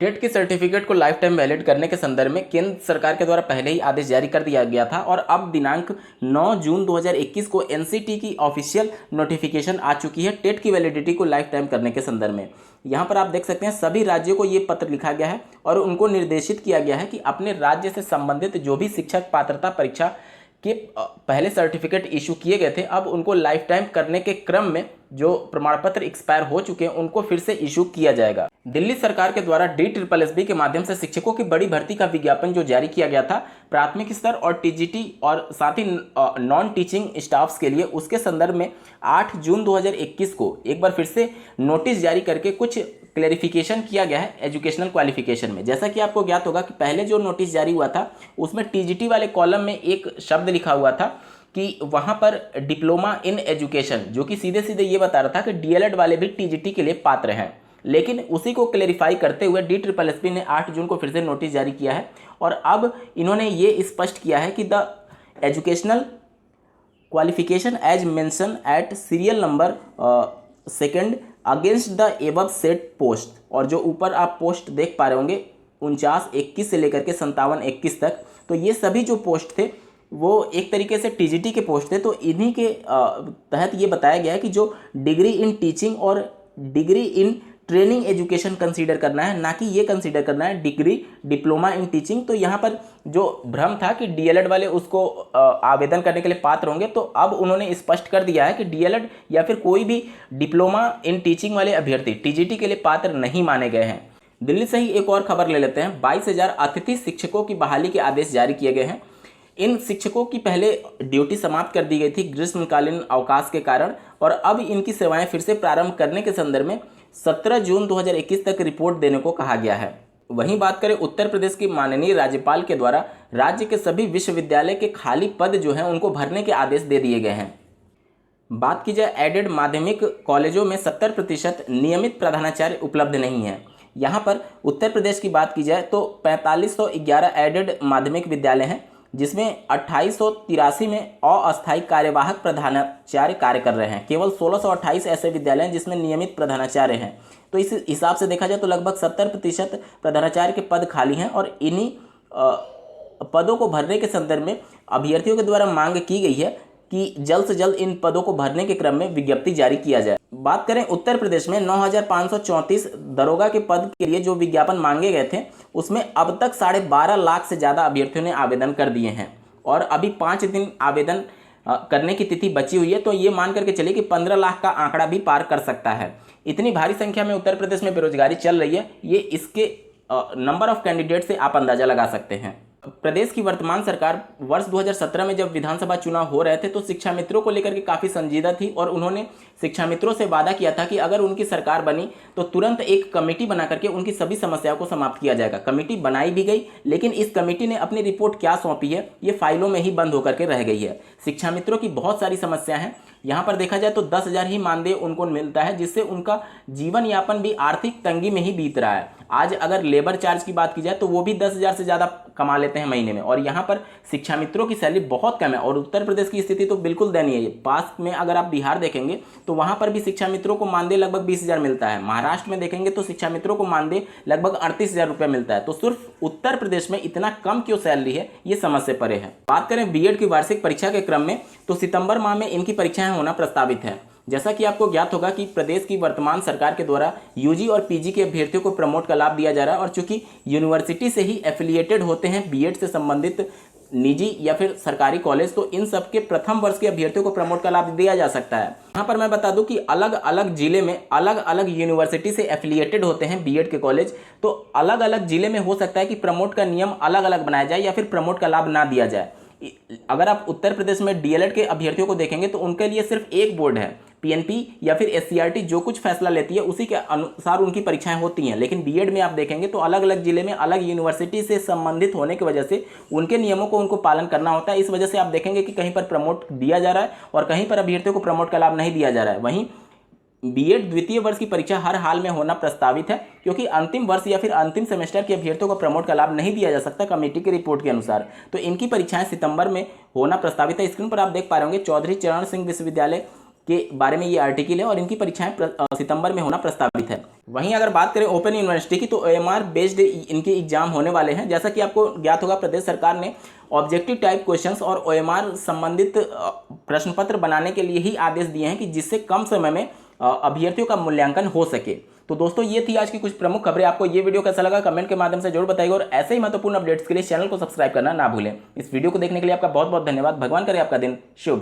TET की certificate को life time valid करने के संदर्भ में केंद्र सरकार के द्वारा पहले ही आदेश जारी कर दिया गया था और अब दिनांक 9 जून 2021 को एनसीटी की ऑफिशियल नोटिफिकेशन आ चुकी है टेट की वैलिडिटी को लाइफ टाइम करने के संदर्भ में। यहाँ पर आप देख सकते हैं सभी राज्यों को ये पत्र लिखा गया है और उनको निर्देशित किया गया है कि अपने राज्य से संबंधित जो भी शिक्षक पात्रता परीक्षा के पहले सर्टिफिकेट इशू किए गए थे, अब उनको लाइफ टाइम करने के क्रम में जो प्रमाण पत्र एक्सपायर हो चुके हैं उनको फिर से इशू किया जाएगा। दिल्ली सरकार के द्वारा DSSB के माध्यम से शिक्षकों की बड़ी भर्ती का विज्ञापन जो जारी किया गया था प्राथमिक स्तर और टीजीटी और साथ ही नॉन टीचिंग स्टाफ्स के लिए, उसके संदर्भ में 8 जून 2021 को एक बार फिर से नोटिस जारी करके कुछ क्लैरिफिकेशन किया गया है एजुकेशनल क्वालिफिकेशन में। जैसा कि आपको ज्ञात होगा कि पहले जो नोटिस जारी हुआ था उसमें टीजीटी वाले कॉलम में एक शब्द लिखा हुआ था कि वहाँ पर डिप्लोमा इन एजुकेशन, जो कि सीधे सीधे ये बता रहा था कि डीएलएड वाले भी टीजीटी के लिए पात्र हैं। लेकिन उसी को क्लेरिफाई करते हुए DSSB ने 8 जून को फिर से नोटिस जारी किया है और अब इन्होंने ये स्पष्ट किया है कि the educational qualification as mention at serial number 2 against the above said post, और जो ऊपर आप पोस्ट देख पा रहे होंगे 49-21 से लेकर के 57-21 तक, तो ये सभी जो पोस्ट थे वो एक तरीके से टीजीटी के पोस्ट थे। तो इन्हीं के तहत ये बताया गया है कि जो डिग्री इन टीचिंग और degree in training education consider करना है, ना कि ये कंसीडर करना है डिग्री डिप्लोमा इन टीचिंग। तो यहाँ पर जो भ्रम था कि डीएलएड वाले उसको आवेदन करने के लिए पात्र होंगे, तो अब उन्होंने स्पष्ट कर दिया है कि डीएलएड या फिर कोई भी डिप्लोमा इन टीचिंग वाले अभ्यर्थी टीजीटी के लिए पात्र नहीं माने गए हैं। दिल्ली से ही एक और खबर ले लेते हैं। 22,000 अतिथि शिक्षकों की बहाली के आदेश जारी किए गए हैं। इन शिक्षकों की पहले ड्यूटी समाप्त कर दी गई थी ग्रीष्मकालीन अवकाश के कारण, और अब इनकी सेवाएं फिर से प्रारंभ करने के संदर्भ में 17 जून 2021 तक रिपोर्ट देने को कहा गया है। वहीं बात करें उत्तर प्रदेश की माननीय राज्यपाल के द्वारा राज्य के सभी विश्वविद्यालय के खाली पद जो हैं उनको भरने के आदेश दे दिए गए हैं। बात की जाए एडेड माध्यमिक कॉलेजों में 70% नियमित प्रधानाचार्य उपलब्ध नहीं है। यहाँ पर उत्तर प्रदेश की बात की जाए तो 4511 एडेड माध्यमिक विद्यालय हैं, जिसमें 2883 में अस्थायी कार्यवाहक प्रधानाचार्य कार्य कर रहे हैं। केवल 1628 ऐसे विद्यालय हैं जिसमें नियमित प्रधानाचार्य हैं। तो इस हिसाब से देखा जाए तो लगभग 70% प्रधानाचार्य के पद खाली हैं और इन्हीं पदों को भरने के संदर्भ में अभ्यर्थियों के द्वारा मांग की गई है कि जल्द से जल्द इन पदों को भरने के क्रम में विज्ञप्ति जारी किया जाए। बात करें उत्तर प्रदेश में 9,534 दरोगा के पद के लिए जो विज्ञापन मांगे गए थे उसमें अब तक 12.5 लाख से ज़्यादा अभ्यर्थियों ने आवेदन कर दिए हैं और अभी 5 दिन आवेदन करने की तिथि बची हुई है। तो ये मान करके चलिए कि 15 लाख का आंकड़ा भी पार कर सकता है। इतनी भारी संख्या में उत्तर प्रदेश में बेरोजगारी चल रही है, ये इसके नंबर ऑफ कैंडिडेट से आप अंदाजा लगा सकते हैं। प्रदेश की वर्तमान सरकार वर्ष 2017 में जब विधानसभा चुनाव हो रहे थे तो शिक्षा मित्रों को लेकर के काफ़ी संजीदा थी और उन्होंने शिक्षा मित्रों से वादा किया था कि अगर उनकी सरकार बनी तो तुरंत एक कमेटी बना करके उनकी सभी समस्याओं को समाप्त किया जाएगा। कमेटी बनाई भी गई, लेकिन इस कमेटी ने अपनी रिपोर्ट क्या सौंपी है ये फाइलों में ही बंद होकर के रह गई है। शिक्षा मित्रों की बहुत सारी समस्या हैं। यहाँ पर देखा जाए तो 10,000 ही मानदेय उनको मिलता है, जिससे उनका जीवन यापन भी आर्थिक तंगी में ही बीत रहा है। आज अगर लेबर चार्ज की बात की जाए तो वो भी 10,000 से ज़्यादा कमा लेते हैं महीने में, और यहाँ पर शिक्षा मित्रों की सैलरी बहुत कम है। और उत्तर प्रदेश की स्थिति तो बिल्कुल दयनीय है। पास में अगर आप बिहार देखेंगे तो वहाँ पर भी शिक्षा मित्रों को मानदेय लगभग 20,000 मिलता है। महाराष्ट्र में देखेंगे तो शिक्षा मित्रों को मानदेय लगभग 38,000 रुपये मिलता है। तो सिर्फ उत्तर प्रदेश में इतना कम क्यों सैलरी है, ये समझ से परे है। बात करें बीएड की वार्षिक परीक्षा के क्रम में तो सितंबर माह में इनकी परीक्षाएं होना प्रस्तावित है। जैसा कि आपको ज्ञात होगा कि प्रदेश की वर्तमान सरकार के द्वारा यूजी और पीजी के अभ्यर्थियों को प्रमोट का लाभ दिया जा रहा है, और चूंकि यूनिवर्सिटी से ही एफिलिएटेड होते हैं बीएड से संबंधित निजी या फिर सरकारी कॉलेज, तो इन सब के प्रथम वर्ष के अभ्यर्थियों को प्रमोट का लाभ दिया जा सकता है। यहाँ पर मैं बता दूं कि अलग अलग जिले में अलग अलग यूनिवर्सिटी से एफिलिएटेड होते हैं बीएड के कॉलेज, तो अलग अलग जिले में हो सकता है कि प्रमोट का नियम अलग अलग बनाया जाए या फिर प्रमोट का लाभ ना दिया जाए। अगर आप उत्तर प्रदेश में डीएलएड के अभ्यर्थियों को देखेंगे तो उनके लिए सिर्फ एक बोर्ड है, पीएनपी या फिर एससीईआरटी, जो कुछ फैसला लेती है उसी के अनुसार उनकी परीक्षाएं होती हैं। लेकिन बीएड में आप देखेंगे तो अलग अलग जिले में अलग यूनिवर्सिटी से संबंधित होने की वजह से उनके नियमों को उनको पालन करना होता है। इस वजह से आप देखेंगे कि कहीं पर प्रमोट दिया जा रहा है और कहीं पर अभ्यर्थियों को प्रमोट का लाभ नहीं दिया जा रहा है। वहीं बीएड द्वितीय वर्ष की परीक्षा हर हाल में होना प्रस्तावित है, क्योंकि अंतिम वर्ष या फिर अंतिम सेमेस्टर के अभ्यर्थियों को प्रमोट का लाभ नहीं दिया जा सकता कमेटी की रिपोर्ट के अनुसार। तो इनकी परीक्षाएं सितंबर में होना प्रस्तावित है। स्क्रीन पर आप देख पा रहे होंगे चौधरी चरण सिंह विश्वविद्यालय के बारे में ये आर्टिकल है और इनकी परीक्षाएं सितंबर में होना प्रस्तावित है। वहीं अगर बात करें ओपन यूनिवर्सिटी की, तो OMR बेस्ड इनके एग्जाम होने वाले हैं। जैसा कि आपको ज्ञात होगा, प्रदेश सरकार ने ऑब्जेक्टिव टाइप क्वेश्चंस और OMR संबंधित प्रश्न पत्र बनाने के लिए ही आदेश दिए हैं कि जिससे कम समय में अभ्यर्थियों का मूल्यांकन हो सके। तो दोस्तों, ये थी आज की कुछ प्रमुख खबरें। आपको ये वीडियो कैसा लगा कमेंट के माध्यम से जरूर बताइएगा, और ऐसे ही महत्वपूर्ण अपडेट्स के लिए चैनल को सब्सक्राइब करना ना भूलें। इस वीडियो को देखने के लिए आपका बहुत बहुत धन्यवाद। भगवान करे आपका दिन शुभ।